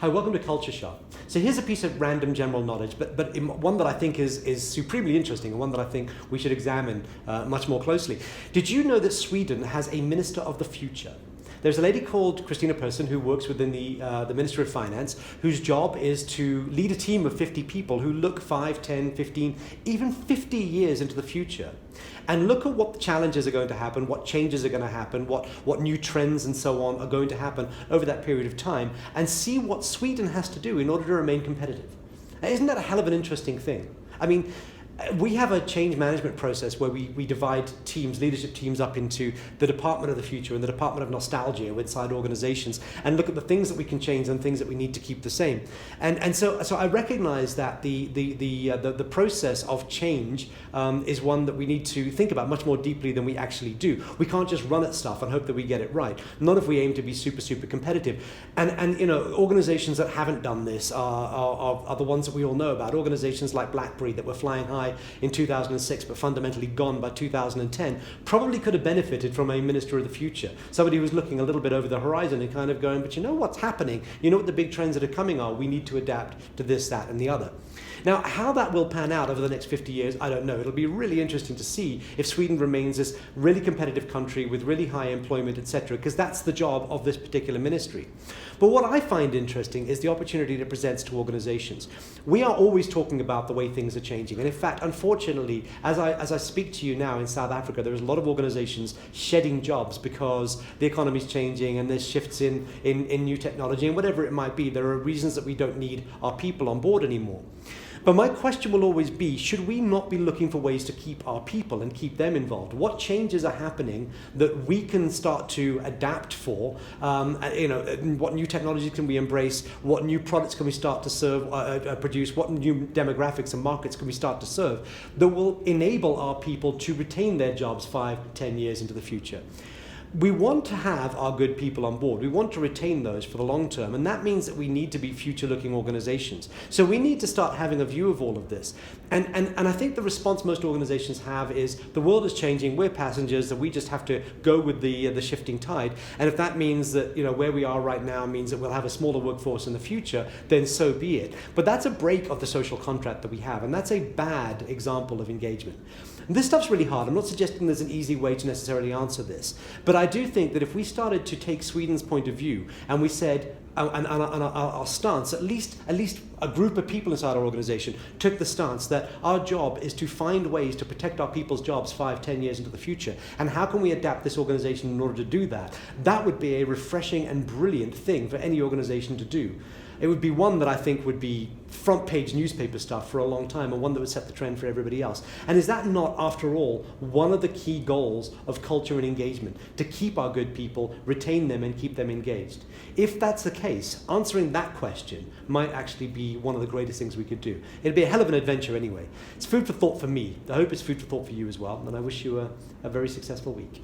Hi, welcome to Culture Shock. So here's a piece of random general knowledge, but one that I think is supremely interesting and one that I think we should examine much more closely. Did you know that Sweden has a Minister of the Future? There's a lady called Christina Persson who works within the Ministry of Finance, whose job is to lead a team of 50 people who look 5, 10, 15, even 50 years into the future. And look at what challenges are going to happen, what changes are going to happen, what new trends and so on are going to happen over that period of time, and see what Sweden has to do in order to remain competitive. Now, isn't that a hell of an interesting thing? I mean, we have a change management process where we divide teams, leadership teams, up into the Department of the Future and the Department of Nostalgia inside organizations, and look at the things that we can change and things that we need to keep the same. And so I recognize that the process of change is one that we need to think about much more deeply than we actually do. We can't just run at stuff and hope that we get it right. Not if we aim to be super competitive. And you know, organizations that haven't done this are the ones that we all know about. Organizations like BlackBerry that were flying high in 2006 but fundamentally gone by 2010 probably could have benefited from a Minister of the Future, somebody who was looking a little bit over the horizon and kind of going, but you know what's happening, you know what the big trends that are coming are, we need to adapt to this, that and the other. Now, how that will pan out over the next 50 years, I don't know. It'll be really interesting to see if Sweden remains this really competitive country with really high employment, etc., because that's the job of this particular ministry. But what I find interesting is the opportunity it presents to organizations. We are always talking about the way things are changing. And in fact, unfortunately, as I speak to you now in South Africa, there's a lot of organizations shedding jobs because the economy is changing and there's shifts in new technology and whatever it might be. There are reasons that we don't need our people on board anymore. But my question will always be, should we not be looking for ways to keep our people and keep them involved? What changes are happening that we can start to adapt for? What new technologies can we embrace? What new products can we start to produce? What new demographics and markets can we start to serve that will enable our people to retain their jobs 5, 10 years into the future? We want to have our good people on board. We want to retain those for the long term, and that means that we need to be future-looking organizations. So we need to start having a view of all of this. And I think the response most organizations have is, the world is changing, we're passengers, and we just have to go with the shifting tide. And if that means that, you know, where we are right now means that we'll have a smaller workforce in the future, then so be it. But that's a break of the social contract that we have, and that's a bad example of engagement. And this stuff's really hard. I'm not suggesting there's an easy way to necessarily answer this, but I do think that if we started to take Sweden's point of view and we said, and our stance, at least a group of people inside our organization took the stance that our job is to find ways to protect our people's jobs 5, 10 years into the future, and how can we adapt this organization in order to do that? That would be a refreshing and brilliant thing for any organization to do. It would be one that I think would be front page newspaper stuff for a long time, and one that would set the trend for everybody else. And is that not, after all, one of the key goals of culture and engagement? To keep our good people, retain them, and keep them engaged. If that's the case, answering that question might actually be one of the greatest things we could do. It'd be a hell of an adventure anyway. It's food for thought for me. I hope it's food for thought for you as well, and I wish you a very successful week.